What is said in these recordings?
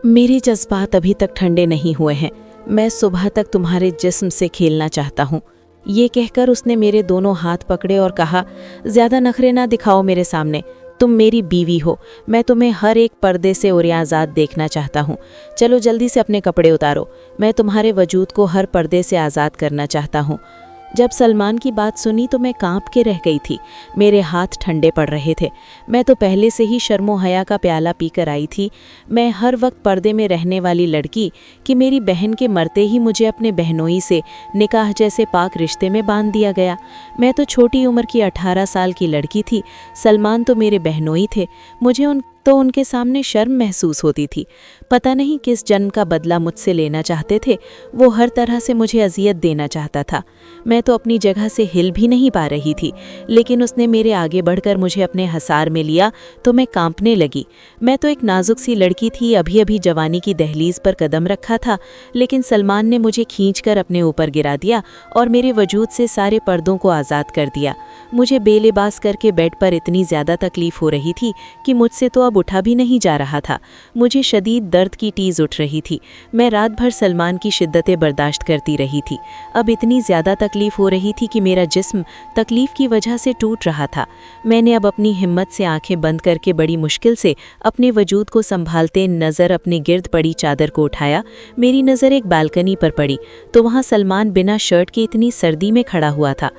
मेरे जज्बात अभी तक ठंडे नहीं हुए हैं। मैं सुबह तक तुम्हारे जिस्म से खेलना चाहता हूँ। ये कहकर उसने मेरे दोनों हाथ पकड़े और कहा, ज़्यादा नखरे ना दिखाओ मेरे सामने। तुम मेरी बीवी हो। मैं तुम्हें हर एक पर्दे से और आज़ाद देखना चाहता हूँ। चलो जल्दी से अपने कपड़े उतारो। मैं तुम्हारे वजूद को हर पर्दे से आज़ाद करना चाहता हूँ। जब सलमान की बात सुनी तो मैं कांप के रह गई थी। मेरे हाथ ठंडे पड़ रहे थे। मैं तो पहले से ही शर्मो हया का प्याला पीकर आई थी। मैं हर वक्त पर्दे में रहने वाली लड़की कि मेरी बहन के मरते ही मुझे अपने बहनोई से निकाह जैसे पाक रिश्ते में बांध दिया गया। मैं तो छोटी उम्र की 18 साल की लड़की थी। सलमान तो मेरे बहनोई थे। मुझे उनके सामने शर्म महसूस होती थी। पता नहीं किस जन्म का बदला मुझसे लेना चाहते थे। वो हर तरह से मुझे अजियत देना चाहता था। मैं तो अपनी जगह से हिल भी नहीं पा रही थी, लेकिन उसने मेरे आगे बढ़कर मुझे अपने हसार में लिया तो मैं कांपने लगी। मैं तो एक नाजुक सी लड़की थी, अभी अभी जवानी की दहलीज पर कदम रखा था, लेकिन सलमान ने मुझे खींचकर अपने ऊपर गिरा दिया और मेरे वजूद से सारे पर्दों को आज़ाद कर दिया। मुझे बेलिबास करके बेड पर इतनी ज़्यादा तकलीफ़ हो रही थी कि मुझसे तो अब उठा भी नहीं जा रहा था। मुझे शदीद दर्द की टीज उठ रही थी। मैं रात भर सलमान की शिद्दतें बर्दाश्त करती रही थी। अब इतनी ज़्यादा तकलीफ़ हो रही थी कि मेरा जिस्म तकलीफ़ की वजह से टूट रहा था। मैंने अब अपनी हिम्मत से आंखें बंद करके बड़ी मुश्किल से अपने वजूद को संभालते नज़र अपने गिर्द पड़ी चादर को उठाया। मेरी नज़र एक बालकनी पर पड़ी तो वहाँ सलमान बिना शर्ट के इतनी सर्दी में खड़ा हुआ था।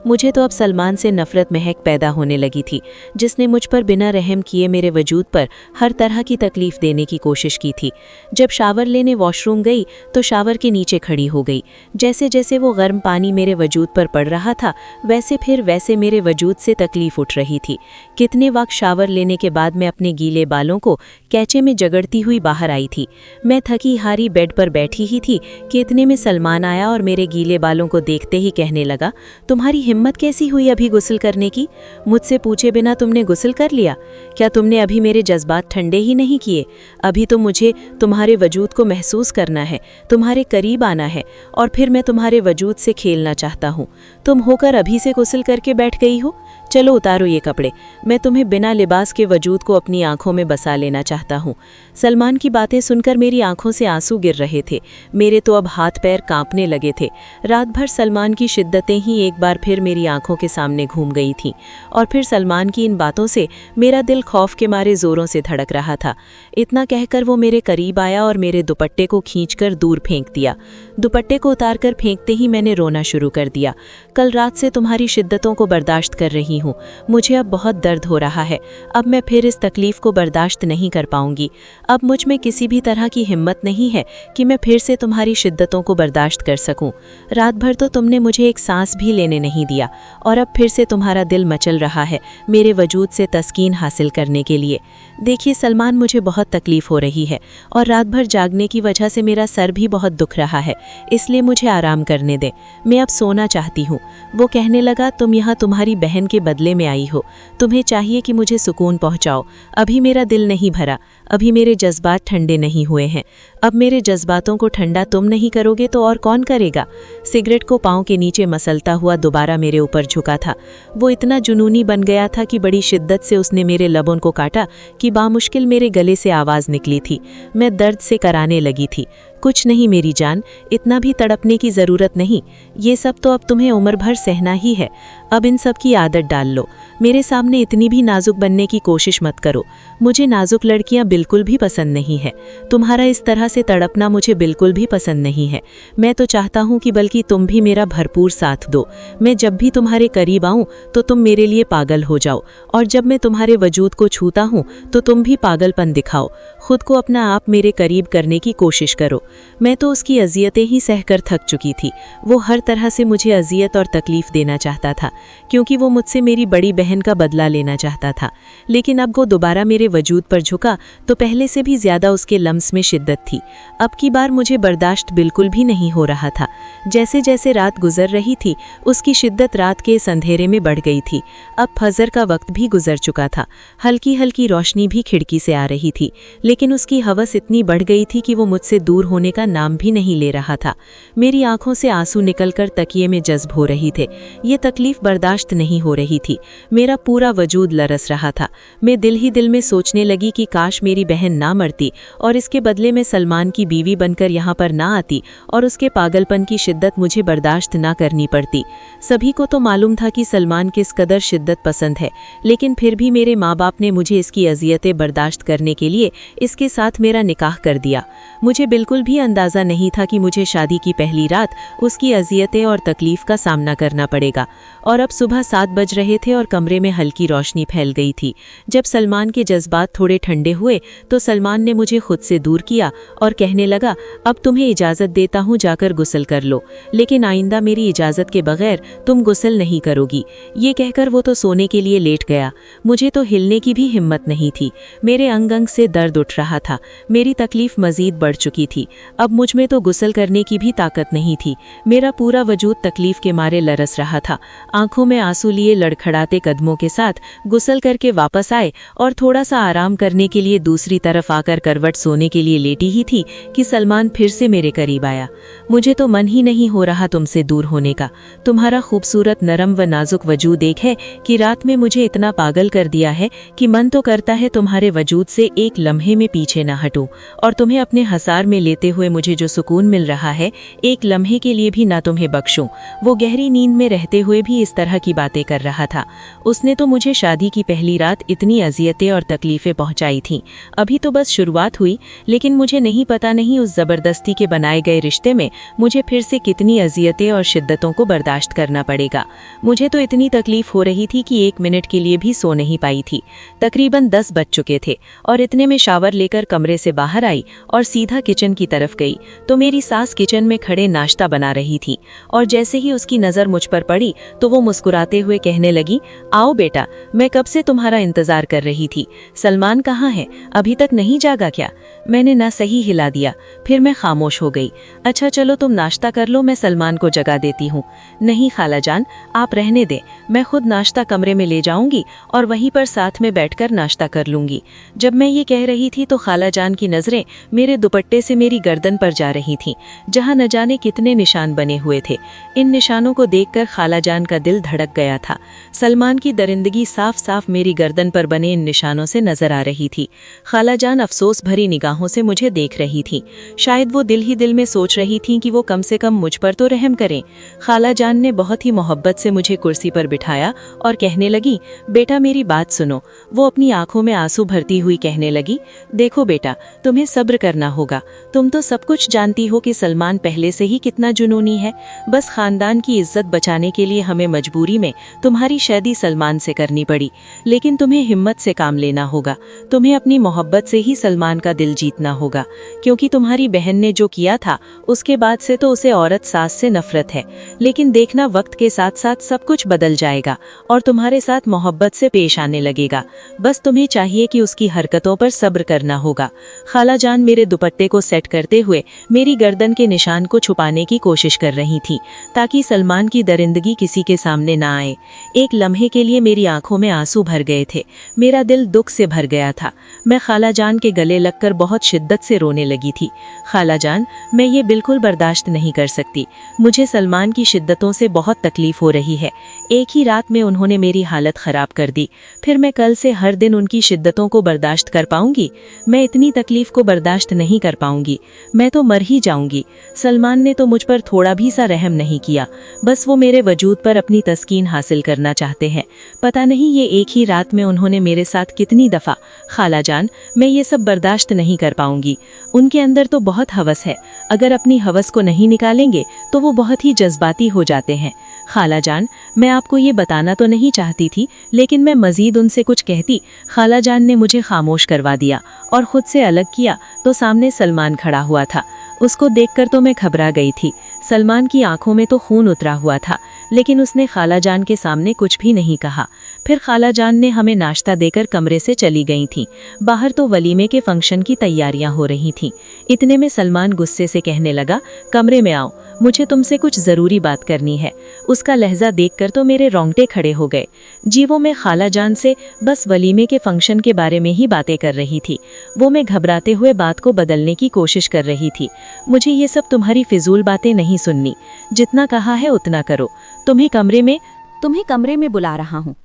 मुझे तो अब सलमान से नफ़रत महक पैदा होने लगी थी, जिसने मुझ पर बिना रहम किए मेरे वजूद पर हर तरह की तकलीफ़ देने की कोशिश की थी। जब शावर लेने वॉशरूम गई तो शावर के नीचे खड़ी हो गई। जैसे जैसे वो गर्म पानी मेरे वजूद पर पड़ रहा था वैसे मेरे वजूद से तकलीफ़ उठ रही थी। कितने वक्त शावर लेने के बाद मैं अपने गीले बालों को कैचे में जगड़ती हुई बाहर आई थी। मैं थकी हारी बेड पर बैठी ही थी कि इतने में सलमान आया और मेरे गीले बालों को देखते ही कहने लगा, तुम्हारी हिम्मत कैसी हुई अभी गुस्ल करने की? मुझसे पूछे बिना तुमने गुस्ल कर लिया? क्या तुमने अभी मेरे जज्बात ठंडे ही नहीं किए? अभी तो मुझे तुम्हारे वजूद को महसूस करना है, तुम्हारे करीब आना है और फिर मैं तुम्हारे वजूद से खेलना चाहता हूँ। तुम होकर अभी से गुस्ल करके बैठ गई हो? चलो उतारो ये कपड़े। मैं तुम्हें बिना लिबास के वजूद को अपनी आंखों में बसा लेना चाहता हूँ। सलमान की बातें सुनकर मेरी आंखों से आंसू गिर रहे थे। मेरे तो अब हाथ पैर कांपने लगे थे। रात भर सलमान की शिद्दतें ही एक बार फिर मेरी आंखों के सामने घूम गई थीं और फिर सलमान की इन बातों से मेरा दिल खौफ के मारे जोरों से धड़क रहा था। इतना कहकर वो मेरे करीब आया और मेरे दुपट्टे को खींचकर दूर फेंक दिया। दुपट्टे को उतारकर फेंकते ही मैंने रोना शुरू कर दिया। कल रात से तुम्हारी शिद्दतों को बर्दाश्त कर रही हूँ। मुझे अब बहुत दर्द हो रहा है। अब मैं फिर इस तकलीफ को बर्दाश्त नहीं कर पाऊंगी। अब मुझ में किसी भी तरह की हिम्मत नहीं है कि मैं फिर से तुम्हारी शिद्दतों को बर्दाश्त कर सकूं। रात भर तो तुमने मुझे एक सांस भी लेने नहीं दिया और अब फिर से तुम्हारा दिल मचल रहा है मेरे वजूद से तस्कीन हासिल करने के लिए। देखिए सलमान, मुझे बहुत तकलीफ हो रही है और रात भर जागने की वजह से मेरा सर भी बहुत दुख रहा है, इसलिए मुझे आराम करने दें। मैं अब सोना चाहती हूँ। वो कहने लगा, तुम यहाँ तुम्हारी बहन के बदले में आई हो। तुम्हें चाहिए कि मुझे सुकून पहुँचाओ। अभी मेरा दिल नहीं भरा, अभी मेरे जज्बात ठंडे नहीं हुए हैं। अब मेरे जज्बातों को ठंडा तुम नहीं करोगे तो और कौन करेगा? सिगरेट को पाँव के नीचे मसलता हुआ दोबारा मेरे ऊपर झुका था। वो इतना जुनूनी बन गया था कि बड़ी शिद्दत से उसने मेरे लबों को काटा कि बामुश्किल मेरे गले से आवाज़ निकली थी। मैं दर्द से कराने लगी थी। कुछ नहीं मेरी जान, इतना भी तड़पने की ज़रूरत नहीं। ये सब तो अब तुम्हें उम्र भर सहना ही है। अब इन सब की आदत डाल लो। मेरे सामने इतनी भी नाजुक बनने की कोशिश मत करो। मुझे नाजुक लड़कियां बिल्कुल भी पसंद नहीं है। तुम्हारा इस तरह से तड़पना मुझे बिल्कुल भी पसंद नहीं है। मैं तो चाहता हूँ कि बल्कि तुम भी मेरा भरपूर साथ दो। मैं जब भी तुम्हारे करीब आऊँ तो तुम मेरे लिए पागल हो जाओ और जब मैं तुम्हारे वजूद को छूता हूँ तो तुम भी पागलपन दिखाओ। खुद को अपना आप मेरे करीब करने की कोशिश करो। मैं तो उसकी अजियतें ही सहकर थक चुकी थी। वो हर तरह से मुझे अजियत और तकलीफ देना चाहता था, क्योंकि वो मुझसे मेरी बड़ी बहन का बदला लेना चाहता था। लेकिन अब वो दोबारा मेरे वजूद पर झुका तो पहले से भी ज़्यादा उसके लम्स में शिद्दत थी। अब की बार मुझे बर्दाश्त बिल्कुल भी नहीं हो रहा था। जैसे जैसे रात गुजर रही थी उसकी शिद्दत रात के इस अंधेरे में बढ़ गई थी। अब फजर का वक्त भी गुजर चुका था। हल्की हल्की रोशनी भी खिड़की से आ रही थी, लेकिन उसकी हवस इतनी बढ़ गई थी कि वो मुझसे दूर होने का नाम भी नहीं ले रहा था। मेरी आंखों से आंसू निकलकर तकिए में जज्ब हो रही थे। ये तकलीफ बर्दाश्त नहीं हो रही थी। मेरा पूरा वजूद लरस रहा था। मैं दिल ही दिल में सोचने लगी कि काश मेरी बहन ना मरती और इसके बदले में सलमान की बीवी बनकर यहाँ पर ना आती और उसके पागलपन की शिद्दत मुझे बर्दाश्त ना करनी पड़ती। सभी को तो मालूम था कि सलमान किस कदर शिद्दत पसंद है, लेकिन फिर भी मेरे माँ बाप ने मुझे इसकी अजियतें बर्दाश्त करने के लिए इसके साथ मेरा निकाह कर दिया। मुझे बिल्कुल भी अंदाज़ा नहीं था कि मुझे शादी की पहली रात उसकी अजियतें और तकलीफ़ का सामना करना पड़ेगा। और अब सुबह 7 बज रहे थे और कमरे में हल्की रोशनी फैल गई थी। जब सलमान के जज्बात थोड़े ठंडे हुए तो सलमान ने मुझे खुद से दूर किया और कहने लगा, अब तुम्हें इजाज़त देता हूँ, जाकर गुस्ल कर लो, लेकिन आइंदा मेरी इजाज़त के बगैर तुम गुस्ल नहीं करोगी। ये कहकर वो तो सोने के लिए लेट गया। मुझे तो हिलने की भी हिम्मत नहीं थी। मेरे अंग अंग से दर्द उठ रहा था। मेरी तकलीफ मजीद बढ़ चुकी थी। अब मुझ में तो गुस्ल करने की भी ताकत नहीं थी। मेरा पूरा वजूद तकलीफ के मारे लरस रहा था। आंखों में आंसू लिए लड़खड़ाते कदमों के साथ गुस्ल करके वापस आए और थोड़ा सा आराम करने के लिए दूसरी तरफ आकर करवट सोने के लिए लेटी ही थी कि सलमान फिर से मेरे करीब आया। मुझे तो मन ही नहीं हो रहा तुमसे दूर होने का। तुम्हारा खूबसूरत नरम व नाजुक वजूद एक है कि रात में मुझे इतना पागल कर दिया है कि मन तो करता है तुम्हारे वजूद से एक लम्हे में पीछे न हटूं और तुम्हें अपने हसार में लेते हुए मुझे जो सुकून मिल रहा है एक लम्हे के लिए भी ना तुम्हें बख्शूं। वो गहरी नींद में रहते हुए भी इस तरह की बातें कर रहा था। उसने तो मुझे शादी की पहली रात इतनी अजियतें और तकलीफें पहुंचाई थीं। अभी तो बस शुरुआत हुई, लेकिन मुझे नहीं पता नहीं उस जबरदस्ती के बनाए गए रिश्ते में मुझे फिर से कितनी अजियतें और शिद्दतों को बर्दाश्त करना पड़ेगा। मुझे तो इतनी तकलीफ हो रही थी कि 1 मिनट के लिए भी सो नहीं पाई थी। तकरीबन 10 बज चुके थे और इतने में शावर लेकर कमरे से बाहर आई और सीधा किचन की तरफ गई तो मेरी सास किचन में खड़े नाश्ता बना रही थी। और जैसे ही उसकी नज़र मुझ पर पड़ी तो वो मुस्कुराते हुए कहने लगी, आओ बेटा, मैं कब से तुम्हारा इंतजार कर रही थी। सलमान कहाँ है, अभी तक नहीं जागा क्या? मैंने ना सही हिला दिया। फिर मैं खामोश हो गई। अच्छा चलो तुम नाश्ता कर लो, मैं सलमान को जगा देती हूँ। नहीं खाला जान, आप रहने दें, मैं खुद नाश्ता कमरे में ले जाऊंगी और वहीं पर साथ में बैठकर नाश्ता कर लूंगी। जब मैं ये कह रही थी तो खाला जान की नजरें मेरे दुपट्टे से मेरी गर्दन पर जा रही थीं, जहां न जाने कितने निशान बने हुए थे। इन निशानों को देखकर खाला जान का दिल धड़क गया था। सलमान की दरिंदगी साफ साफ मेरी गर्दन पर बने इन निशानों से नजर आ रही थी। खाला जान अफसोस भरी निगाहों से मुझे देख रही थी। शायद वो दिल ही दिल में सोच रही थी कि वो कम से कम मुझ पर तो रहम करें। खाला जान ने बहुत ही मोहब्बत से मुझे कुर्सी पर बिठाया और कहने लगी, बेटा मेरी बात सुनो। वो अपनी आंखों में आंसू भरती हुई कहने लगी, देखो बेटा, तुम्हें सब्र करना होगा। तुम तो सब कुछ जानती हो कि सलमान पहले से ही कितना जुनूनी है। बस खानदान की इज्जत बचाने के लिए हमें मजबूरी में तुम्हारी शादी सलमान से करनी पड़ी, लेकिन तुम्हें हिम्मत से काम लेना होगा। तुम्हें अपनी मोहब्बत से ही सलमान का दिल जीतना होगा, क्योंकि तुम्हारी बहन ने जो किया था उसके बाद से तो उसे औरत सास से नफरत है। लेकिन देखना, वक्त के साथ साथ सब कुछ बदल जाएगा और तुम्हारे साथ मोहब्बत से पेश आने लगेगा। बस तुम्हें चाहिए कि उसकी हरकतों पर सब्र करना होगा। खाला जान मेरे दुपट्टे को सेट करते हुए मेरी गर्दन के निशान को छुपाने की कोशिश कर रही थी, ताकि सलमान की दरिंदगी किसी के सामने ना आए। एक लम्हे के लिए मेरी आंखों में आंसू भर गए थे। मेरा दिल दुख से भर गया था। मैं खाला जान के गले लगकर बहुत शिद्दत से रोने लगी थी। खाला जान, मैं ये बिल्कुल बर्दाश्त नहीं कर सकती। मुझे सलमान की शिद्दतों से बहुत तकलीफ हो रही है। एक ही रात में उन्होंने मेरी हालत खराब कर दी। फिर मैं कल से हर दिन उनकी शिद्दतों को बर्दाश्त कर पाऊंगी? मैं इतनी तकलीफ को बर्दाश्त नहीं कर पाऊंगी। मैं तो मर ही जाऊंगी। सलमान ने तो मुझ पर थोड़ा भी सा रहम नहीं किया। बस वो मेरे वजूद पर अपनी तस्कीन हासिल करना चाहते हैं। पता नहीं ये एक ही रात में उन्होंने मेरे साथ कितनी दफ़ा। खाला जान, मैं ये सब बर्दाश्त नहीं कर पाऊंगी। उनके अंदर तो बहुत हवस है। अगर अपनी हवस को नहीं निकालेंगे तो वो बहुत ही जज्बाती हो जाते हैं। खाला जान, मैं आपको ये बताना तो नहीं चाहती थी, लेकिन मैं मजीद उनसे कुछ कहती। खाला जान ने मुझे खामोश करवा दिया और खुद से अलग किया तो सामने सलमान खड़ा हुआ था। उसको देखकर तो मैं घबरा गई थी। सलमान की आंखों में तो खून उतरा हुआ था, लेकिन उसने खालाजान के सामने कुछ भी नहीं कहा। फिर खालाजान ने हमें नाश्ता देकर कमरे से चली गई थीं। बाहर तो वलीमे के फंक्शन की तैयारियां हो रही थीं। इतने में सलमान गुस्से से कहने लगा, कमरे में आओ, मुझे तुमसे कुछ ज़रूरी बात करनी है। उसका लहजा देखकर तो मेरे रोंगटे खड़े हो गए। जी वो मैं खालाजान से बस वलीमे के फंक्शन के बारे में ही बातें कर रही थी। वो मैं घबराते हुए बात को बदलने की कोशिश कर रही थी। मुझे ये सब तुम्हारी फिजूल बातें नहीं सुननी, जितना कहा है उतना करो। तुम्हें कमरे में बुला रहा हूँ,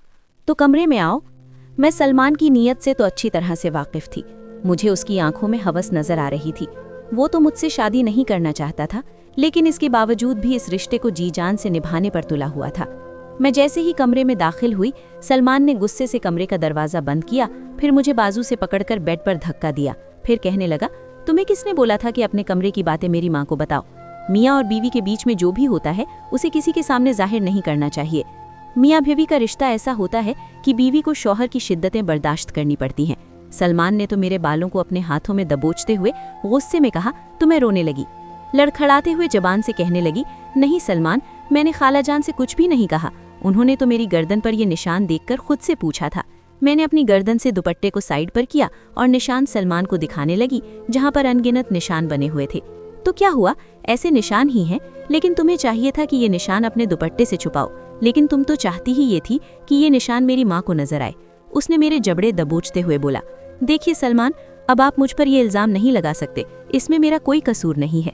तो कमरे में आओ। मैं सलमान की नीयत से तो अच्छी तरह से वाकिफ थी। मुझे उसकी आंखों में हवस नजर आ रही थी। वो तो मुझसे शादी नहीं करना चाहता था, लेकिन इसके बावजूद भी इस रिश्ते को जी जान से निभाने पर तुला हुआ था। मैं जैसे ही कमरे में दाखिल हुई, सलमान ने गुस्से से कमरे का दरवाजा बंद किया, फिर मुझे बाजू से पकड़कर बेड पर धक्का दिया। फिर कहने लगा, तुम्हें किसने बोला था कि अपने कमरे की बातें मेरी माँ को बताओ? मियाँ और बीवी के बीच में जो भी होता है उसे किसी के सामने जाहिर नहीं करना चाहिए। मियाँ बीवी का रिश्ता ऐसा होता है कि बीवी को शौहर की शिद्दतें बर्दाश्त करनी पड़ती हैं। सलमान ने तो मेरे बालों को अपने हाथों में दबोचते हुए गुस्से में कहा तो मैं रोने लगी। लड़खड़ाते हुए जबान से कहने लगी, नहीं सलमान, मैंने खालाजान से कुछ भी नहीं कहा। उन्होंने तो मेरी गर्दन पर ये निशान देखकर खुद से पूछा था। मैंने अपनी गर्दन से दुपट्टे को साइड पर किया और निशान सलमान को दिखाने लगी, जहां पर अनगिनत निशान बने हुए थे। तो क्या हुआ, ऐसे निशान ही हैं, लेकिन तुम्हें चाहिए था कि ये निशान अपने दुपट्टे से छुपाओ, लेकिन तुम तो चाहती ही ये थी कि ये निशान मेरी माँ को नजर आए। उसने मेरे जबड़े दबोचते हुए बोला, देखिए सलमान, अब आप मुझ पर ये इल्जाम नहीं लगा सकते, इसमें मेरा कोई कसूर नहीं है।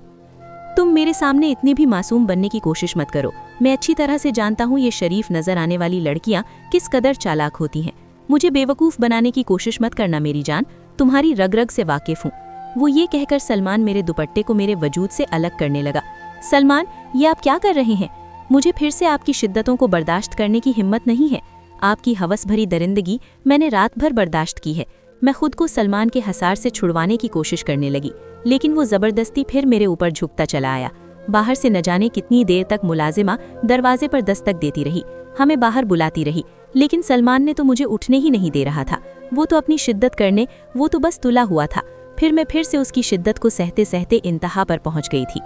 तुम मेरे सामने इतनी भी मासूम बनने की कोशिश मत करो। मैं अच्छी तरह से जानता हूँ ये शरीफ नजर आने वाली लड़कियां किस कदर चालाक होती हैं। मुझे बेवकूफ़ बनाने की कोशिश मत करना मेरी जान, तुम्हारी रग रग से वाकिफ हूँ। वो ये कहकर सलमान मेरे दुपट्टे को मेरे वजूद से अलग करने लगा। सलमान, ये आप क्या कर रहे हैं? मुझे फिर से आपकी शिद्दतों को बर्दाश्त करने की हिम्मत नहीं है। आपकी हवस भरी दरिंदगी मैंने रात भर बर्दाश्त की है। मैं खुद को सलमान के हसार से छुड़वाने की कोशिश करने लगी, लेकिन वो जबरदस्ती फिर मेरे ऊपर झुकता चला आया। बाहर से न जाने कितनी देर तक मुलाजिमा दरवाजे पर दस्तक देती रही, हमें बाहर बुलाती रही, लेकिन सलमान ने तो मुझे उठने ही नहीं दे रहा था। वो तो अपनी शिद्दत करने, वो तो बस तुला हुआ था। फिर मैं फिर से उसकी शिद्दत को सहते सहते इंतहा पर पहुंच गई थी।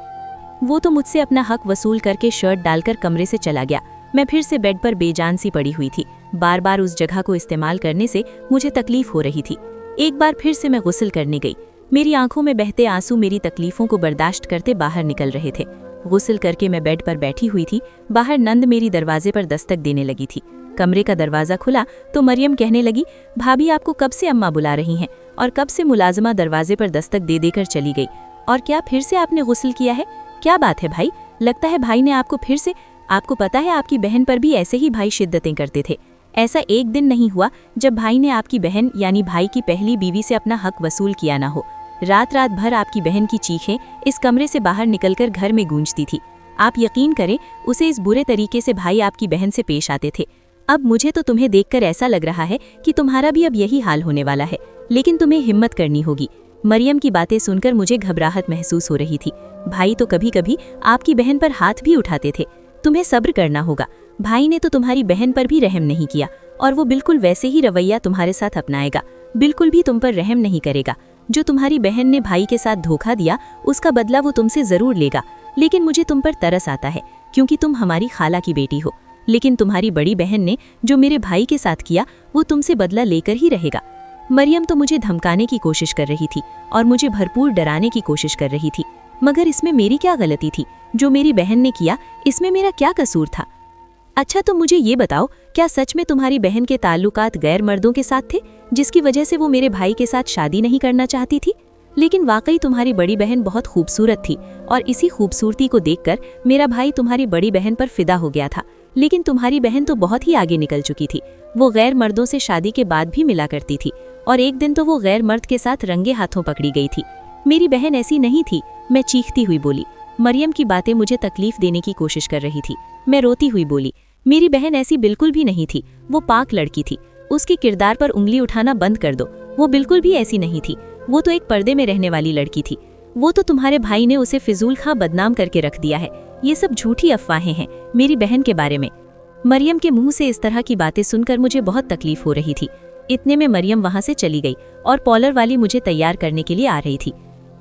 वो तो मुझसे अपना हक वसूल करके शर्ट डालकर कमरे से चला गया। मैं फिर से बेड पर बेजान सी पड़ी हुई थी। बार बार उस जगह को इस्तेमाल करने से मुझे तकलीफ हो रही थी। एक बार फिर से मैं गुस्ल करने गई। मेरी आंखों में बहते आंसू मेरी तकलीफों को बर्दाश्त करते बाहर निकल रहे थे। गुस्ल करके मैं बेड पर बैठी हुई थी। बाहर नंद मेरी दरवाजे पर दस्तक देने लगी थी। कमरे का दरवाजा खुला तो मरियम कहने लगी, भाभी आपको कब से अम्मा बुला रही हैं और कब से मुलाजमा दरवाजे पर दस्तक दे देकर चली गई? और क्या फिर से आपने गुस्ल किया है? क्या बात है भाई, लगता है भाई ने आपको फिर से। आपको पता है आपकी बहन पर भी ऐसे ही भाई शिद्दतें करते थे। ऐसा एक दिन नहीं हुआ जब भाई ने आपकी बहन यानी भाई की पहली बीवी से अपना हक वसूल किया ना हो। रात रात भर आपकी बहन की चीखें इस कमरे से बाहर निकलकर घर में गूंजती थी। आप यकीन करें, उसे इस बुरे तरीके से भाई आपकी बहन से पेश आते थे। अब मुझे तो तुम्हें देखकर ऐसा लग रहा है कि तुम्हारा भी अब यही हाल होने वाला है, लेकिन तुम्हें हिम्मत करनी होगी। मरियम की बातें सुनकर मुझे घबराहट महसूस हो रही थी। भाई तो कभी कभी आपकी बहन पर हाथ भी उठाते थे। तुम्हें सब्र करना होगा। भाई ने तो तुम्हारी बहन पर भी रहम नहीं किया, और वो बिल्कुल वैसे ही रवैया तुम्हारे साथ अपनाएगा। बिल्कुल भी तुम पर रहम नहीं करेगा। जो तुम्हारी बहन ने भाई के साथ धोखा दिया, उसका बदला वो तुमसे जरूर लेगा। लेकिन मुझे तुम पर तरस आता है, क्योंकि तुम हमारी खाला की बेटी हो। लेकिन तुम्हारी बड़ी बहन ने जो मेरे भाई के साथ किया, वो तुमसे बदला लेकर ही रहेगा। मरियम तो मुझे धमकाने की कोशिश कर रही थी और मुझे भरपूर डराने की कोशिश कर रही थी, मगर इसमें मेरी क्या गलती थी? जो मेरी बहन ने किया, इसमें मेरा क्या कसूर था? अच्छा, तो मुझे ये बताओ, क्या सच में तुम्हारी बहन के ताल्लुकात गैर मर्दों के साथ थे, जिसकी वजह से वो मेरे भाई के साथ शादी नहीं करना चाहती थी? लेकिन वाकई तुम्हारी बड़ी बहन बहुत खूबसूरत थी, और इसी खूबसूरती को देखकर मेरा भाई तुम्हारी बड़ी बहन पर फिदा हो गया था। लेकिन तुम्हारी बहन तो बहुत ही आगे निकल चुकी थी। वो गैर मर्दों से शादी के बाद भी मिला करती थी, और एक दिन तो वो गैर मर्द के साथ रंगे हाथों पकड़ी गई थी। मेरी बहन ऐसी नहीं थी, मैं चीखती हुई बोली। मरियम की बातें मुझे तकलीफ देने की कोशिश कर रही थी। मैं रोती हुई बोली, मेरी बहन ऐसी बिल्कुल भी नहीं थी। वो पाक लड़की थी। उसके किरदार पर उंगली उठाना बंद कर दो। वो बिल्कुल भी ऐसी नहीं थी। वो तो एक पर्दे में रहने वाली लड़की थी। वो तो तुम्हारे भाई ने उसे फिजूल खां बदनाम करके रख दिया है। ये सब झूठी अफवाहें हैं मेरी बहन के बारे में। मरियम के मुंह से इस तरह की बातें सुनकर मुझे बहुत तकलीफ हो रही थी। इतने में मरियम वहां से चली गई और पॉलर वाली मुझे तैयार करने के लिए आ रही थी।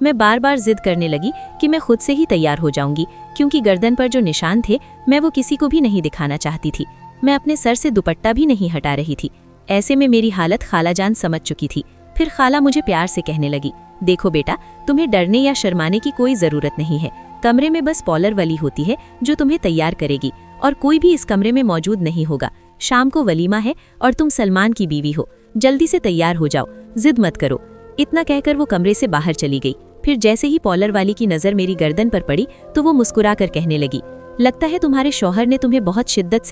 मैं बार बार जिद करने लगी कि मैं खुद से ही तैयार हो जाऊंगी, क्योंकि गर्दन पर जो निशान थे मैं वो किसी को भी नहीं दिखाना चाहती थी। मैं अपने सर से दुपट्टा भी नहीं हटा रही थी। ऐसे में मेरी हालत खालाजान समझ चुकी थी। फिर खाला मुझे प्यार से कहने लगी, देखो बेटा, तुम्हें डरने या शर्माने की कोई जरूरत नहीं है। कमरे में बस पॉलर वाली होती है जो तुम्हें तैयार करेगी, और कोई भी इस कमरे में मौजूद नहीं होगा। शाम को वलीमा है और तुम सलमान की बीवी हो, जल्दी से तैयार हो जाओ, जिद मत करो। इतना कहकर वो कमरे से बाहर चली गई। फिर जैसे ही पॉलर वाली की नज़र मेरी गर्दन पर पड़ी तो वो मुस्कुरा कर कहने लगी, लगता है तुम्हारे शौहर ने तुम्हें बहुत शिद्दत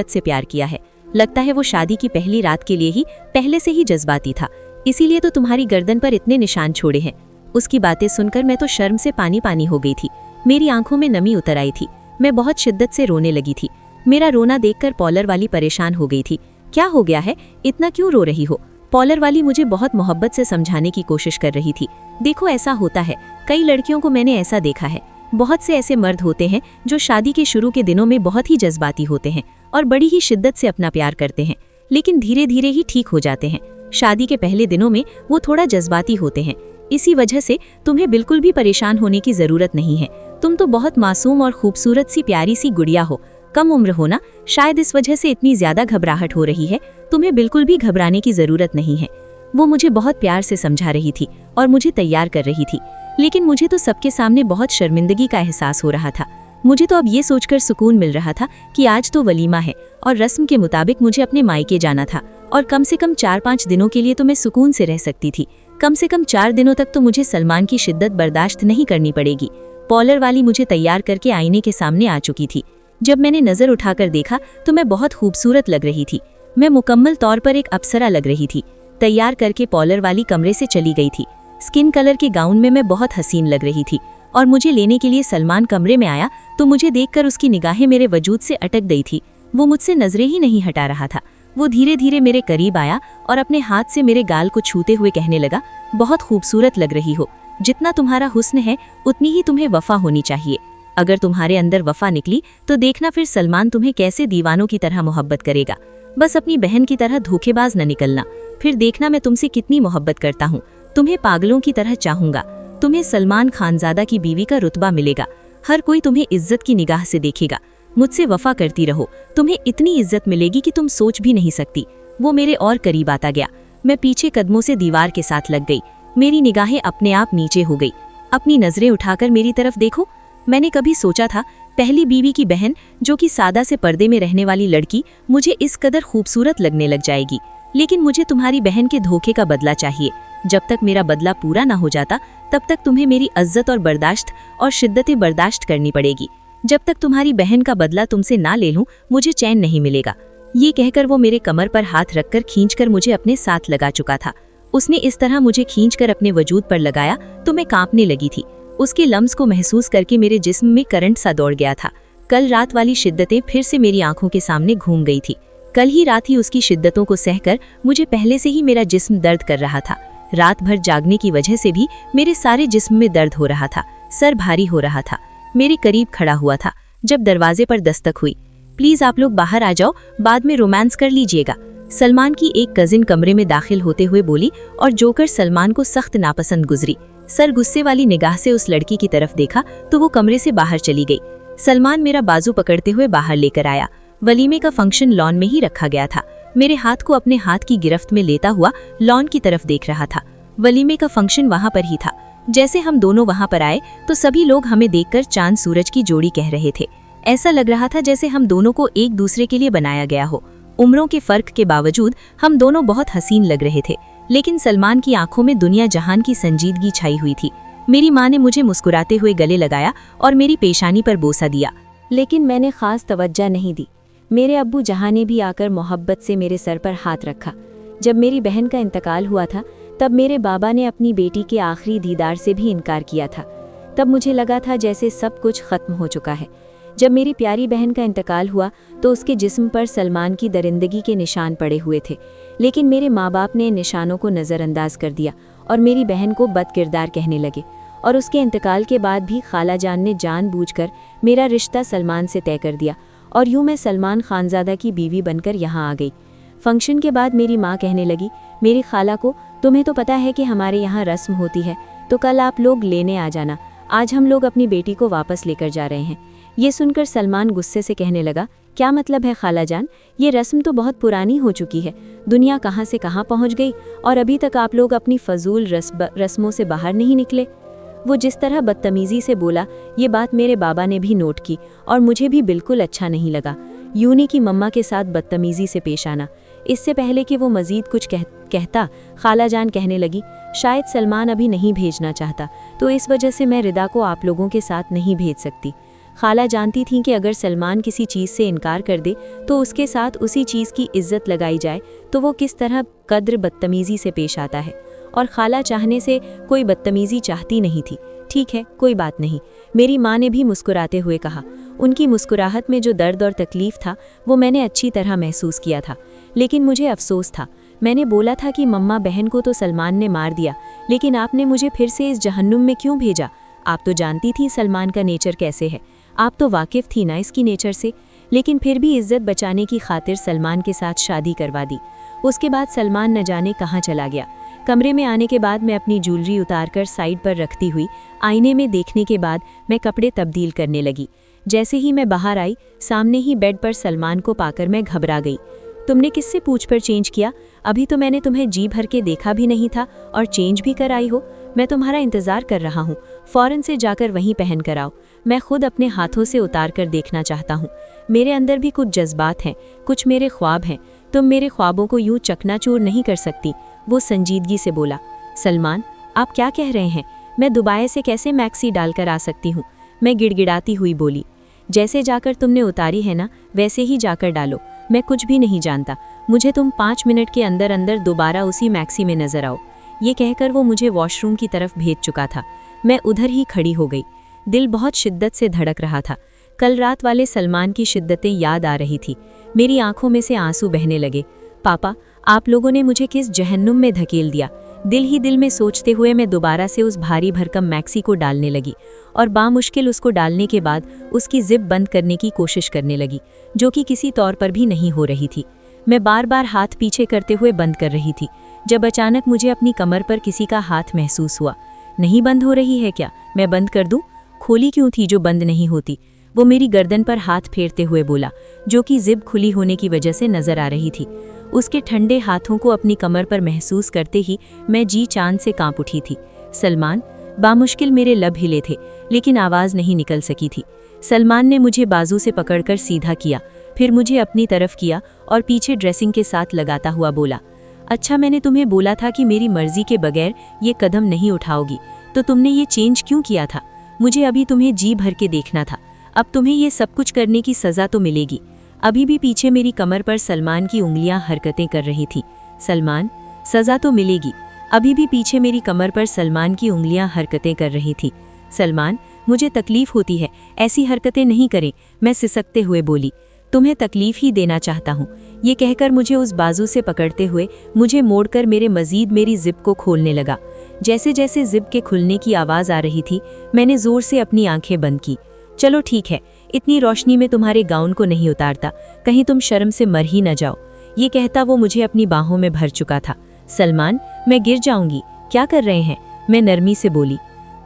से प्यार किया है। लगता है वो शादी की पहली रात के लिए ही पहले से ही जज्बाती था, इसीलिए तो तुम्हारी गर्दन पर इतने निशान छोड़े हैं। उसकी बातें सुनकर मैं तो शर्म से पानी पानी हो गई थी। मेरी आंखों में नमी उतर आई थी। मैं बहुत शिद्दत से रोने लगी थी। मेरा रोना देखकर पॉलर वाली परेशान हो गई थी। क्या हो गया है, इतना क्यों रो रही हो? पॉलर वाली मुझे बहुत मोहब्बत से समझाने की कोशिश कर रही थी। देखो, ऐसा होता है, कई लड़कियों को मैंने ऐसा देखा है। बहुत से ऐसे मर्द होते हैं जो शादी के शुरू के दिनों में बहुत ही जज्बाती होते हैं और बड़ी ही शिद्दत से अपना प्यार करते हैं, लेकिन धीरे धीरे ही ठीक हो जाते हैं। शादी के पहले दिनों में वो थोड़ा जज्बाती होते हैं। इसी वजह से तुम्हें बिल्कुल भी परेशान होने की जरूरत नहीं है। तुम तो बहुत मासूम और खूबसूरत सी प्यारी सी गुड़िया हो, कम उम्र हो ना, शायद इस वजह से इतनी ज्यादा घबराहट हो रही है। तुम्हें बिल्कुल भी घबराने की जरूरत नहीं है। वो मुझे बहुत प्यार से समझा रही थी और मुझे तैयार कर रही थी, लेकिन मुझे तो सबके सामने बहुत शर्मिंदगी का एहसास हो रहा था। मुझे तो अब ये सोचकर सुकून मिल रहा था कि आज तो वलीमा है और रस्म के मुताबिक मुझे अपने मायके जाना था, और कम से कम 4-5 दिनों के लिए तो मैं सुकून से रह सकती थी। कम से कम 4 दिनों तक तो मुझे सलमान की शिद्दत बर्दाश्त नहीं करनी पड़ेगी। पॉलर वाली मुझे तैयार करके आईने के सामने आ चुकी थी। जब मैंने नजर उठाकर देखा तो मैं बहुत खूबसूरत लग रही थी। मैं मुकम्मल तौर पर एक अप्सरा लग रही थी। तैयार करके पॉलर वाली कमरे से चली गई थी। स्किन कलर के गाउन में मैं बहुत हसीन लग रही थी, और मुझे लेने के लिए सलमान कमरे में आया तो मुझे देखकर उसकी निगाहें मेरे वजूद से अटक गई थी। वो मुझसे नजरें ही नहीं हटा रहा था। वो धीरे धीरे मेरे करीब आया और अपने हाथ से मेरे गाल को छूते हुए कहने लगा, बहुत खूबसूरत लग रही हो। जितना तुम्हारा हुस्न है उतनी ही तुम्हें वफा होनी चाहिए। अगर तुम्हारे अंदर वफा निकली तो देखना फिर सलमान तुम्हें कैसे दीवानों की तरह मोहब्बत करेगा। बस अपनी बहन की तरह धोखेबाज न निकलना, फिर देखना मैं तुमसे कितनी मोहब्बत करता हूँ। तुम्हें पागलों की तरह चाहूंगा। तुम्हें सलमान खानजादा की बीवी का रुतबा मिलेगा। हर कोई तुम्हें इज्जत की निगाह से देखेगा। मुझसे वफा करती रहो, तुम्हें इतनी इज्जत मिलेगी कि तुम सोच भी नहीं सकती। वो मेरे और करीब आता गया। मैं पीछे कदमों से दीवार के साथ लग गई। मेरी निगाहें अपने आप नीचे हो गई। अपनी नजरें उठाकर मेरी तरफ देखो। मैंने कभी सोचा था पहली बीवी की बहन, जो कि सादा से पर्दे में रहने वाली लड़की, मुझे इस कदर खूबसूरत लगने लग जाएगी। लेकिन मुझे तुम्हारी बहन के धोखे का बदला चाहिए। जब तक मेरा बदला पूरा ना हो जाता तब तक तुम्हें मेरी इज्जत और बर्दाश्त और शिद्दतें बर्दाश्त करनी पड़ेगी। जब तक तुम्हारी बहन का बदला तुमसे ना ले लूं मुझे चैन नहीं मिलेगा। ये कहकर वो मेरे कमर पर हाथ रखकर खींचकर मुझे अपने साथ लगा चुका था। उसने इस तरह मुझे खींचकर अपने वजूद पर लगाया तो मैं कांपने लगी थी। उसके लम्स को महसूस करके मेरे जिस्म में करंट सा दौड़ गया था। कल रात वाली शिद्दतें फिर से मेरी आंखों के सामने घूम गई थी। कल ही रात ही उसकी शिद्दतों को सहकर मुझे पहले से ही मेरा जिस्म दर्द कर रहा था। रात भर जागने की वजह से भी मेरे सारे जिस्म में दर्द हो रहा था। सर भारी हो रहा था। मेरे करीब खड़ा हुआ था जब दरवाजे पर दस्तक हुई। प्लीज आप लोग बाहर आ जाओ, बाद में रोमांस कर लीजिएगा, सलमान की एक कजिन कमरे में दाखिल होते हुए बोली, और जोकर सलमान को सख्त नापसंद गुजरी। सर गुस्से वाली निगाह से उस लड़की की तरफ देखा तो वो कमरे से बाहर चली गई। सलमान मेरा बाजू पकड़ते हुए बाहर लेकर आया। वलीमे का फंक्शन लॉन में ही रखा गया था। मेरे हाथ को अपने हाथ की गिरफ्त में लेता हुआ लॉन की तरफ देख रहा था। वलीमे का फंक्शन वहां पर ही था। जैसे हम दोनों वहां पर आए तो सभी लोग हमें देखकर चांद सूरज की जोड़ी कह रहे थे। ऐसा लग रहा था जैसे हम दोनों को एक दूसरे के लिए बनाया गया हो। उम्रों के फर्क के बावजूद हम दोनों बहुत हसीन लग रहे थे, लेकिन सलमान की आंखों में दुनिया जहान की संजीदगी छाई हुई थी। मेरी माँ ने मुझे मुस्कुराते हुए गले लगाया और मेरी पेशानी पर बोसा दिया, लेकिन मैंने खास तवज्जो नहीं दी। मेरे अब्बू जहां ने भी आकर मोहब्बत से मेरे सर पर हाथ रखा। जब मेरी बहन का इंतकाल हुआ था तब मेरे बाबा ने अपनी बेटी के आखिरी दीदार से भी इनकार किया था। तब मुझे लगा था जैसे सब कुछ खत्म हो चुका है। जब मेरी प्यारी बहन का इंतकाल हुआ तो उसके जिस्म पर सलमान की दरिंदगी के निशान पड़े हुए थे, लेकिन मेरे माँ बाप ने इन निशानों को नज़रअंदाज कर दिया और मेरी बहन को बदकिरदार कहने लगे। और उसके इंतकाल के बाद भी खाला जान ने जानबूझकर मेरा रिश्ता सलमान से तय कर दिया, और यूँ मैं सलमान खानजादा की बीवी बनकर यहाँ आ गई। फंक्शन के बाद मेरी माँ कहने लगी, मेरी खाला को, तुम्हें तो पता है कि हमारे यहाँ रस्म होती है, तो कल आप लोग लेने आ जाना, आज हम लोग अपनी बेटी को वापस लेकर जा रहे हैं। ये सुनकर सलमान गुस्से से कहने लगा, क्या मतलब है खाला जान, ये रस्म तो बहुत पुरानी हो चुकी है, दुनिया कहाँ से कहाँ पहुँच गई और अभी तक आप लोग अपनी फजूल रस्मों से बाहर नहीं निकले। वो जिस तरह बदतमीज़ी से बोला, ये बात मेरे बाबा ने भी नोट की और मुझे भी बिल्कुल अच्छा नहीं लगा। यूनी की मम्मा के साथ बदतमीज़ी से पेश आना। इससे पहले कि वो मज़ीद कुछ कहता, खाला जान कहने लगी, शायद सलमान अभी नहीं भेजना चाहता, तो इस वजह से मैं रिदा को आप लोगों के साथ नहीं भेज सकती। खाला जानती थीं कि अगर सलमान किसी चीज़ से इनकार कर दे तो उसके साथ उसी चीज़ की इज्जत लगाई जाए तो वो किस तरह कद्र बदतमीज़ी से पेश आता है, और खाला चाहने से कोई बदतमीज़ी चाहती नहीं थी। ठीक है, कोई बात नहीं, मेरी माँ ने भी मुस्कुराते हुए कहा। उनकी मुस्कुराहट में जो दर्द और तकलीफ़ था वो मैंने अच्छी तरह महसूस किया था, लेकिन मुझे अफसोस था। मैंने बोला था कि मम्मा बहन को तो सलमान ने मार दिया, लेकिन आपने मुझे फिर से इस जहन्नुम में क्यों भेजा? आप तो जानती थी सलमान का नेचर कैसे है, आप तो वाकिफ़ थी ना इसकी नेचर से, लेकिन फिर भी इज्जत बचाने की खातिर सलमान के साथ शादी करवा दी। उसके बाद सलमान न जाने कहाँ चला गया। कमरे में आने के बाद मैं अपनी ज्वेलरी उतारकर साइड पर रखती हुई आईने में देखने के बाद मैं कपड़े तब्दील करने लगी। जैसे ही मैं बाहर आई, सामने ही बेड पर सलमान को पाकर मैं घबरा गई। तुमने किससे पूछ पर चेंज किया? अभी तो मैंने तुम्हें जी भर के देखा भी नहीं था और चेंज भी कर आई हो। मैं तुम्हारा इंतज़ार कर रहा हूँ, फ़ौरन से जाकर वहीं पहन कर आओ। मैं खुद अपने हाथों से उतार कर देखना चाहता हूँ। मेरे अंदर भी कुछ जज्बात हैं, कुछ मेरे ख्वाब हैं। तुम मेरे ख्वाबों को यूँ चकनाचूर नहीं कर सकती। वो संजीदगी से बोला। सलमान, आप क्या कह रहे हैं? मैं दुबई से कैसे मैक्सी डालकर आ सकती हूँ? मैं गिड़गिड़ाती हुई बोली। जैसे जाकर तुमने उतारी है ना, वैसे ही जाकर डालो। मैं कुछ भी नहीं जानता, मुझे तुम 5 मिनट के अंदर अंदर दोबारा उसी मैक्सी में नजर आओ। ये कहकर वो मुझे वॉशरूम की तरफ भेज चुका था। मैं उधर ही खड़ी हो गई। दिल बहुत शिद्दत से धड़क रहा था। कल रात वाले सलमान की शिद्दतें याद आ रही थी। मेरी आंखों में से आंसू बहने लगे। पापा, आप लोगों ने मुझे किस जहन्नुम में धकेल दिया? दिल ही दिल में सोचते हुए मैं दोबारा से उस भारी भरकम मैक्सी को डालने लगी और बामुश्किल उसको डालने के बाद उसकी जिप बंद करने की कोशिश करने लगी, जो कि किसी तौर पर भी नहीं हो रही थी। मैं बार बार हाथ पीछे करते हुए बंद कर रही थी, जब अचानक मुझे अपनी कमर पर किसी का हाथ महसूस हुआ। नहीं बंद हो रही है क्या? मैं बंद कर दूं? खोली क्यों थी जो बंद नहीं होती? वो मेरी गर्दन पर हाथ फेरते हुए बोला, जो कि जिप खुली होने की वजह से नजर आ रही थी। उसके ठंडे हाथों को अपनी कमर पर महसूस करते ही मैं जी चांद से कांप उठी थी। सलमान, बामुश्किल मेरे लब हिले थे, लेकिन आवाज़ नहीं निकल सकी थी। सलमान ने मुझे बाजू से पकड़कर सीधा किया, फिर मुझे अपनी तरफ किया और पीछे ड्रेसिंग के साथ लगाता हुआ बोला, अच्छा, मैंने तुम्हें बोला था कि मेरी मर्जी के बगैर ये कदम नहीं उठाओगी, तो तुमने ये चेंज क्यों किया था? मुझे अभी तुम्हें जी भर के देखना था। अब तुम्हें ये सब कुछ करने की सज़ा तो मिलेगी। अभी भी पीछे मेरी कमर पर सलमान की उंगलियां हरकतें कर रही थी। सलमान, सज़ा तो मिलेगी। अभी भी पीछे मेरी कमर पर सलमान की उंगलियां हरकतें कर रही थी। सलमान, मुझे तकलीफ़ होती है, ऐसी हरकतें नहीं करें, मैं सिसकते हुए बोली। तुम्हें तकलीफ़ ही देना चाहता हूँ। ये कहकर मुझे उस बाजू से पकड़ते हुए मुझे मोड़कर मेरी जिप को खोलने लगा। जैसे जैसे जिप के खुलने की आवाज़ आ रही थी, मैंने ज़ोर से अपनी आंखें बंद की। चलो ठीक है, इतनी रोशनी में तुम्हारे गाउन को नहीं उतारता, कहीं तुम शर्म से मर ही न जाओ। ये कहता वो मुझे अपनी बाहों में भर चुका था। सलमान, मैं गिर जाऊंगी, क्या कर रहे हैं? मैं नरमी से बोली।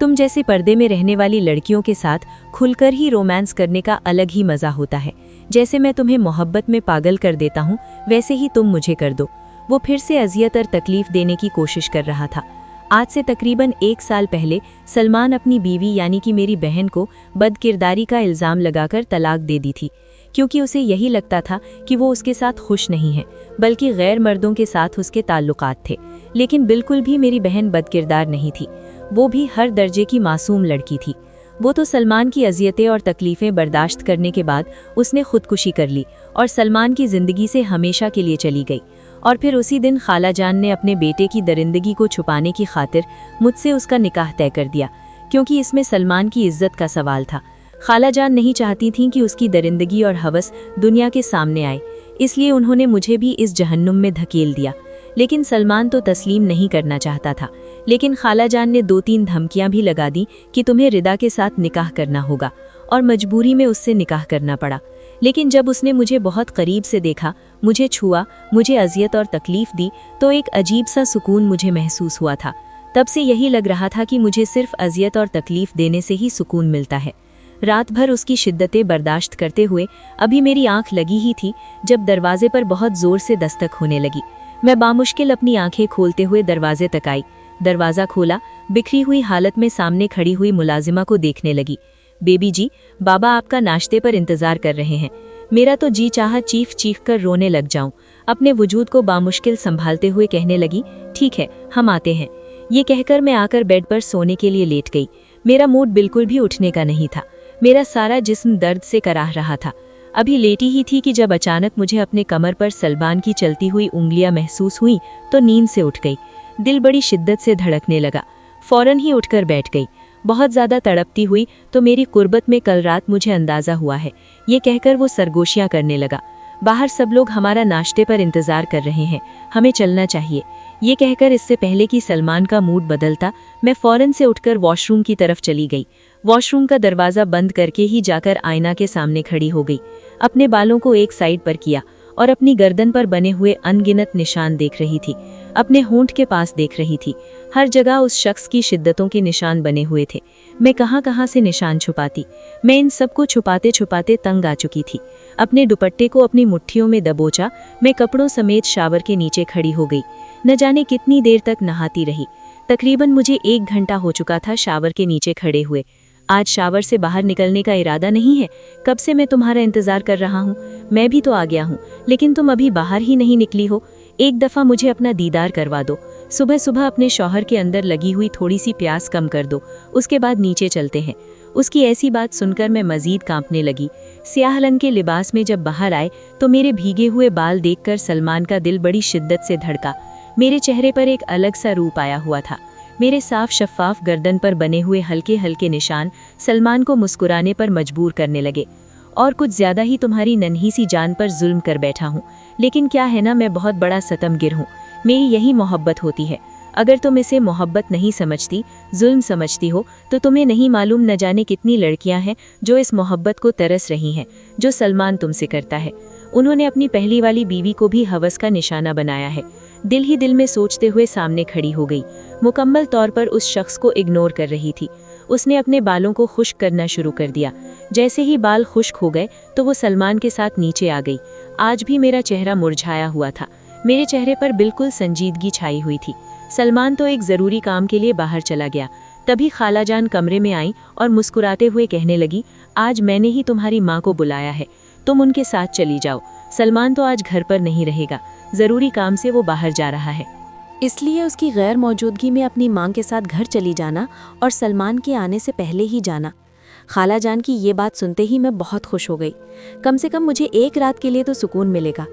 तुम जैसे पर्दे में रहने वाली लड़कियों के साथ खुलकर ही रोमांस करने का अलग ही मज़ा होता है। जैसे मैं तुम्हें मोहब्बत में पागल कर देता हूँ, वैसे ही तुम मुझे कर दो। वो फिर से अजियत और तकलीफ देने की कोशिश कर रहा था। आज से तकरीबन 1 साल पहले सलमान अपनी बीवी यानी कि मेरी बहन को बदकिरदारी का इल्ज़ाम लगाकर तलाक दे दी थी, क्योंकि उसे यही लगता था कि वो उसके साथ खुश नहीं है, बल्कि गैर मर्दों के साथ उसके ताल्लुकात थे। लेकिन बिल्कुल भी मेरी बहन बदकिरदार नहीं थी, वो भी हर दर्जे की मासूम लड़की थी। वो तो सलमान की अजियतें और तकलीफ़ें बर्दाश्त करने के बाद उसने खुदकुशी कर ली और सलमान की ज़िंदगी से हमेशा के लिए चली गई। और फिर उसी दिन खाला जान ने अपने बेटे की दरिंदगी को छुपाने की खातिर मुझसे उसका निकाह तय कर दिया, क्योंकि इसमें सलमान की इज्जत का सवाल था। खाला जान नहीं चाहती थीं कि उसकी दरिंदगी और हवस दुनिया के सामने आए, इसलिए उन्होंने मुझे भी इस जहन्नुम में धकेल दिया। लेकिन सलमान तो तस्लीम नहीं करना चाहता था। लेकिन खाला जान ने 2-3 धमकियां भी लगा दी कि तुम्हें रिदा के साथ निकाह करना होगा और मजबूरी में उससे निकाह करना पड़ा। लेकिन जब उसने मुझे बहुत करीब से देखा, मुझे छुआ, मुझे अजियत और तकलीफ दी, तो एक अजीब सा सुकून मुझे महसूस हुआ था। तब से यही लग रहा था कि मुझे सिर्फ अजियत और तकलीफ देने से ही सुकून मिलता है। रात भर उसकी शिद्दतें बर्दाश्त करते हुए अभी मेरी आंख लगी ही थी जब दरवाजे पर बहुत जोर से दस्तक होने लगी। मैं बामुश्किल अपनी आंखें खोलते हुए दरवाजे तक आई। दरवाज़ा खोला, बिखरी हुई हालत में सामने खड़ी हुई मुलाजिमा को देखने लगी। बेबी जी, बाबा आपका नाश्ते पर इंतज़ार कर रहे हैं। मेरा तो जी चाहा चीख चीख कर रोने लग जाऊं। अपने वजूद को बामुश्किल संभालते हुए कहने लगी, ठीक है, हम आते हैं। ये कहकर मैं आकर बेड पर सोने के लिए लेट गई। मेरा मूड बिल्कुल भी उठने का नहीं था। मेरा सारा जिस्म दर्द से कराह रहा था। अभी लेटी ही थी कि जब अचानक मुझे अपने कमर पर सलमान की चलती हुई उंगलियां महसूस हुई तो नींद से उठ गई। दिल बड़ी शिद्दत से धड़कने लगा। फौरन ही उठकर बैठ गई। बहुत ज़्यादा तड़पती हुई तो मेरी कुर्बत में कल रात मुझे अंदाज़ा हुआ है, ये कहकर वो सरगोशियाँ करने लगा। बाहर सब लोग हमारा नाश्ते पर इंतज़ार कर रहे हैं, हमें चलना चाहिए। ये कहकर इससे पहले कि सलमान का मूड बदलता, मैं फ़ौरन से उठकर वॉशरूम की तरफ चली गई। वॉशरूम का दरवाज़ा बंद करके ही जाकर आईना के सामने खड़ी हो गई। अपने बालों को एक साइड पर किया और अपनी गर्दन पर बने हुए अनगिनत निशान देख रही थी। अपने होंठ के पास देख रही थी। हर जगह उस शख्स की शिद्दतों के निशान बने हुए थे। मैं कहाँ से निशान छुपाती। मैं इन सब को छुपाते छुपाते तंग आ चुकी थी। अपने दुपट्टे को अपनी मुट्ठियों में दबोचा मैं कपड़ों समेत शावर के नीचे खड़ी हो गई। न जाने कितनी देर तक नहाती रही। तकरीबन मुझे 1 घंटा हो चुका था शावर के नीचे खड़े हुए। आज शावर से बाहर निकलने का इरादा नहीं है। कब से मैं तुम्हारा इंतजार कर रहा हूँ। मैं भी तो आ गया हूँ, लेकिन तुम अभी बाहर ही नहीं निकली हो। एक दफ़ा मुझे अपना दीदार करवा दो। सुबह सुबह अपने शौहर के अंदर लगी हुई थोड़ी सी प्यास कम कर दो, उसके बाद नीचे चलते हैं। उसकी ऐसी बात सुनकर मैं मजीद कांपने लगी। स्याह रंग के लिबास में जब बाहर आए तो मेरे भीगे हुए बाल देखकर सलमान का दिल बड़ी शिद्दत से धड़का। मेरे चेहरे पर एक अलग सा रूप आया हुआ था। मेरे साफ शफाफ गर्दन पर बने हुए हल्के हल्के निशान सलमान को मुस्कुराने पर मजबूर करने लगे। और कुछ ज्यादा ही तुम्हारी नन्ही सी जान पर जुल्म कर बैठा हूँ, लेकिन क्या है ना, मैं बहुत बड़ा सतमगिर हूँ। मेरी यही मोहब्बत होती है। अगर तुम इसे मोहब्बत नहीं समझती, जुल्म समझती हो, तो तुम्हें नहीं मालूम न जाने कितनी लड़कियां हैं जो इस मोहब्बत को तरस रही हैं जो सलमान तुमसे करता है। उन्होंने अपनी पहली वाली बीवी को भी हवस का निशाना बनाया है। दिल ही दिल में सोचते हुए सामने खड़ी हो गई। मुकम्मल तौर पर उस शख्स को इग्नोर कर रही थी। उसने अपने बालों को खुश्क करना शुरू कर दिया। जैसे ही बाल खुश्क हो गए तो वो सलमान के साथ नीचे आ गई। आज भी मेरा चेहरा मुरझाया हुआ था। मेरे चेहरे पर बिल्कुल संजीदगी छाई हुई थी। सलमान तो एक ज़रूरी काम के लिए बाहर चला गया। तभी खालाजान कमरे में आई और मुस्कुराते हुए कहने लगी, आज मैंने ही तुम्हारी माँ को बुलाया है, तुम उनके साथ चली जाओ। सलमान तो आज घर पर नहीं रहेगा, ज़रूरी काम से वो बाहर जा रहा है। इसलिए उसकी गैर मौजूदगी में अपनी मां के साथ घर चली जाना और सलमान के आने से पहले ही जाना। खालाजान की ये बात सुनते ही मैं बहुत खुश हो गई। कम से कम मुझे एक रात के लिए तो सुकून मिलेगा।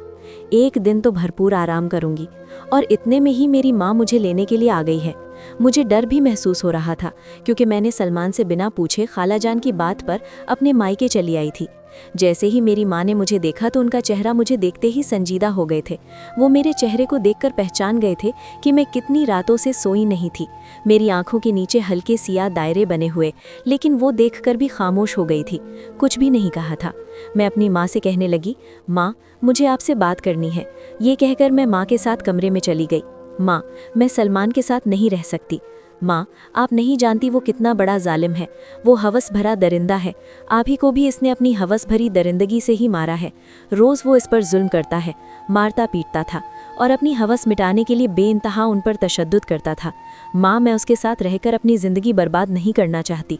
एक दिन तो भरपूर आराम करूंगी। और इतने में ही मेरी माँ मुझे लेने के लिए आ गई है। मुझे डर भी महसूस हो रहा था क्योंकि मैंने सलमान से बिना पूछे खालाजान की बात पर अपने मायके चली आई थी। जैसे ही मेरी माँ ने मुझे देखा तो उनका चेहरा मुझे देखते ही संजीदा हो गए थे। वो मेरे चेहरे को देखकर पहचान गए थे कि मैं कितनी रातों से सोई नहीं थी। मेरी आंखों के नीचे हल्के सियाह दायरे बने हुए, लेकिन वो देखकर भी खामोश हो गई थी, कुछ भी नहीं कहा था। मैं अपनी माँ से कहने लगी, माँ मुझे आपसे बात करनी है। ये कहकर मैं माँ के साथ कमरे में चली गई। माँ, मैं सलमान के साथ नहीं रह सकती। माँ, आप नहीं जानती वो कितना बड़ा जालिम है। वो हवस भरा दरिंदा है। आप ही को भी इसने अपनी हवस भरी दरिंदगी से ही मारा है। रोज़ वो इस पर जुल्म करता है, मारता पीटता था और अपनी हवस मिटाने के लिए बेइंतहा उन पर तशद्दुद करता था। माँ, मैं उसके साथ रहकर अपनी ज़िंदगी बर्बाद नहीं करना चाहती।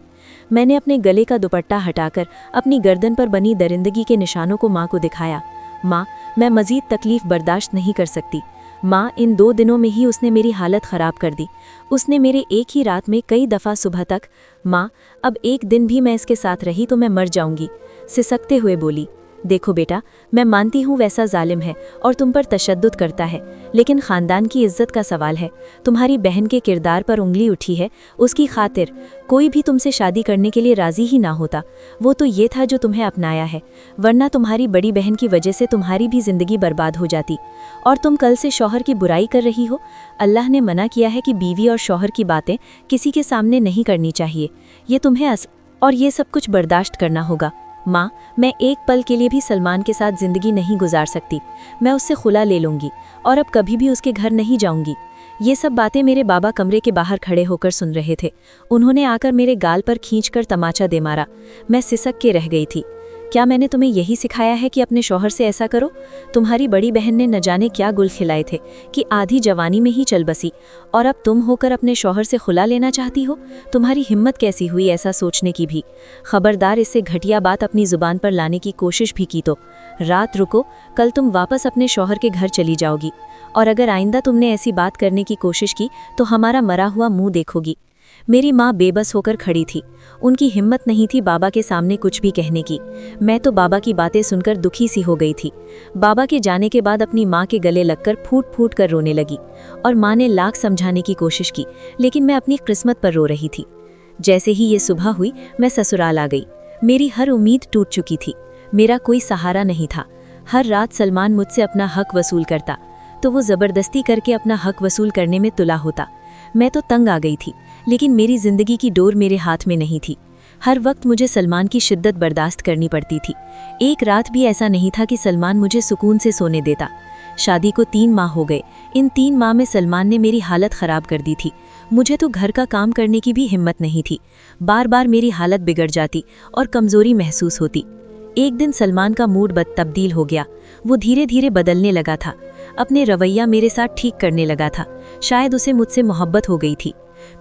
मैंने अपने गले का दुपट्टा हटाकर अपनी गर्दन पर बनी दरिंदगी के निशानों को माँ को दिखाया। माँ, मैं मज़ीद तकलीफ़ बर्दाश्त नहीं कर सकती। माँ, इन 2 दिनों में ही उसने मेरी हालत ख़राब कर दी। उसने मेरे एक ही रात में कई दफ़ा सुबह तक, माँ अब एक दिन भी मैं इसके साथ रही तो मैं मर जाऊंगी, सिसकते हुए बोली। देखो बेटा, मैं मानती हूँ वैसा जालिम है और तुम पर तशद्दुद करता है, लेकिन ख़ानदान की इज्जत का सवाल है। तुम्हारी बहन के किरदार पर उंगली उठी है, उसकी खातिर कोई भी तुमसे शादी करने के लिए राज़ी ही ना होता। वो तो ये था जो तुम्हें अपनाया है, वरना तुम्हारी बड़ी बहन की वजह से तुम्हारी भी ज़िंदगी बर्बाद हो जाती। और तुम कल से शौहर की बुराई कर रही हो। अल्लाह ने मना किया है कि बीवी और शौहर की बातें किसी के सामने नहीं करनी चाहिए। ये तुम्हें और ये सब कुछ बर्दाश्त करना होगा। माँ, मैं एक पल के लिए भी सलमान के साथ ज़िंदगी नहीं गुजार सकती। मैं उससे खुला ले लूँगी और अब कभी भी उसके घर नहीं जाऊँगी। ये सब बातें मेरे बाबा कमरे के बाहर खड़े होकर सुन रहे थे। उन्होंने आकर मेरे गाल पर खींचकर तमाचा दे मारा। मैं सिसक के रह गई थी। क्या मैंने तुम्हें यही सिखाया है कि अपने शौहर से ऐसा करो? तुम्हारी बड़ी बहन ने न जाने क्या गुल खिलाए थे कि आधी जवानी में ही चल बसी, और अब तुम होकर अपने शौहर से खुला लेना चाहती हो? तुम्हारी हिम्मत कैसी हुई ऐसा सोचने की भी? खबरदार इससे घटिया बात अपनी जुबान पर लाने की कोशिश भी की तो रात रुको, कल तुम वापस अपने शौहर के घर चली जाओगी, और अगर आइंदा तुमने ऐसी बात करने की कोशिश की तो हमारा मरा हुआ मुंह देखोगी। मेरी माँ बेबस होकर खड़ी थी। उनकी हिम्मत नहीं थी बाबा के सामने कुछ भी कहने की। मैं तो बाबा की बातें सुनकर दुखी सी हो गई थी। बाबा के जाने के बाद अपनी माँ के गले लगकर फूट फूट कर रोने लगी, और माँ ने लाख समझाने की कोशिश की, लेकिन मैं अपनी किस्मत पर रो रही थी। जैसे ही ये सुबह हुई, मैं ससुराल आ गई। मेरी हर उम्मीद टूट चुकी थी। मेरा कोई सहारा नहीं था। हर रात सलमान मुझसे अपना हक वसूल करता, तो वो ज़बरदस्ती करके अपना हक वसूल करने में तुला होता। मैं तो तंग आ गई थी, लेकिन मेरी ज़िंदगी की डोर मेरे हाथ में नहीं थी। हर वक्त मुझे सलमान की शिद्दत बर्दाश्त करनी पड़ती थी। एक रात भी ऐसा नहीं था कि सलमान मुझे सुकून से सोने देता। शादी को 3 माह हो गए। इन 3 माह में सलमान ने मेरी हालत ख़राब कर दी थी। मुझे तो घर का काम करने की भी हिम्मत नहीं थी। बार बार मेरी हालत बिगड़ जाती और कमज़ोरी महसूस होती। एक दिन सलमान का मूड तब्दील हो गया। वो धीरे धीरे बदलने लगा था। अपने रवैया मेरे साथ ठीक करने लगा था। शायद उसे मुझसे मोहब्बत हो गई थी।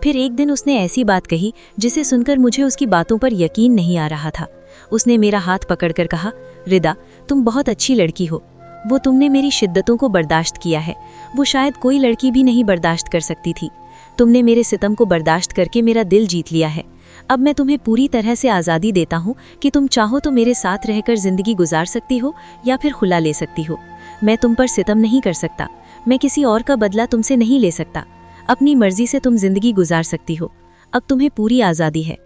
फिर एक दिन उसने ऐसी बात कही जिसे सुनकर मुझे उसकी बातों पर यकीन नहीं आ रहा था। उसने मेरा हाथ पकड़कर कहा, रिदा, तुम बहुत अच्छी लड़की हो। वो तुमने मेरी शिद्दतों को बर्दाश्त किया है, वो शायद कोई लड़की भी नहीं बर्दाश्त कर सकती थी। तुमने मेरे सितम को बर्दाश्त करके मेरा दिल जीत लिया है। अब मैं तुम्हें पूरी तरह से आज़ादी देता हूँ कि तुम चाहो तो मेरे साथ रहकर ज़िंदगी गुजार सकती हो या फिर खुला ले सकती हो। मैं तुम पर सितम नहीं कर सकता। मैं किसी और का बदला तुमसे नहीं ले सकता। अपनी मर्जी से तुम जिंदगी गुजार सकती हो। अब तुम्हें पूरी आज़ादी है।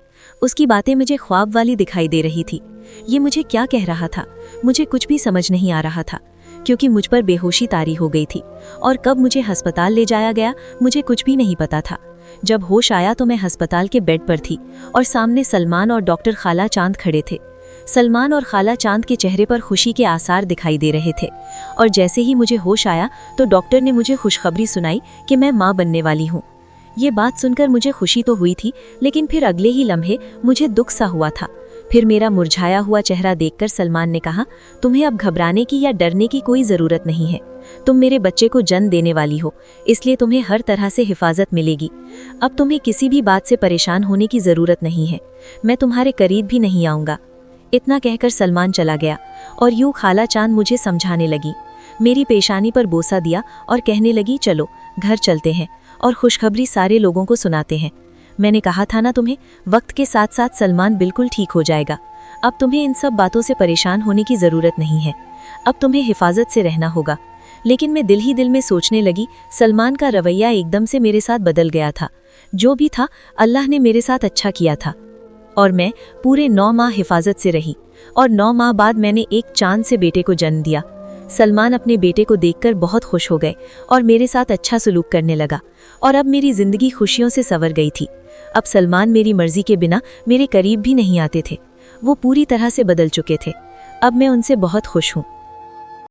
उसकी बातें मुझे ख्वाब वाली दिखाई दे रही थी। ये मुझे क्या कह रहा था? मुझे कुछ भी समझ नहीं आ रहा था, क्योंकि मुझ पर बेहोशी तारी हो गई थी, और कब मुझे अस्पताल ले जाया गया मुझे कुछ भी नहीं पता था। जब होश आया तो मैं अस्पताल के बेड पर थी और सामने सलमान और डॉक्टर खाला चांद खड़े थे। सलमान और खाला चांद के चेहरे पर खुशी के आसार दिखाई दे रहे थे, और जैसे ही मुझे होश आया तो डॉक्टर ने मुझे खुशखबरी सुनाई कि मैं माँ बनने वाली हूँ। ये बात सुनकर मुझे खुशी तो हुई थी, लेकिन फिर अगले ही लम्हे मुझे दुख सा हुआ था। फिर मेरा मुरझाया हुआ चेहरा देखकर सलमान ने कहा, तुम्हें अब घबराने की या डरने की कोई ज़रूरत नहीं है। तुम मेरे बच्चे को जन्म देने वाली हो, इसलिए तुम्हें हर तरह से हिफाजत मिलेगी। अब तुम्हें किसी भी बात से परेशान होने की ज़रूरत नहीं है। मैं तुम्हारे करीब भी नहीं आऊँगा। इतना कहकर सलमान चला गया, और यूं खाला चांद मुझे समझाने लगी। मेरी पेशानी पर बोसा दिया और कहने लगी, चलो घर चलते हैं और खुशखबरी सारे लोगों को सुनाते हैं। मैंने कहा था ना तुम्हें, वक्त के साथ साथ सलमान बिल्कुल ठीक हो जाएगा। अब तुम्हें इन सब बातों से परेशान होने की ज़रूरत नहीं है। अब तुम्हें हिफाजत से रहना होगा। लेकिन मैं दिल ही दिल में सोचने लगी, सलमान का रवैया एकदम से मेरे साथ बदल गया था। जो भी था, अल्लाह ने मेरे साथ अच्छा किया था। और मैं पूरे 9 माह हिफाजत से रही, और 9 माह बाद मैंने एक चांद से बेटे को जन्म दिया। सलमान अपने बेटे को देखकर बहुत खुश हो गए और मेरे साथ अच्छा सलूक करने लगा, और अब मेरी ज़िंदगी खुशियों से संवर गई थी। अब सलमान मेरी मर्जी के बिना मेरे करीब भी नहीं आते थे। वो पूरी तरह से बदल चुके थे। अब मैं उनसे बहुत खुश हूँ।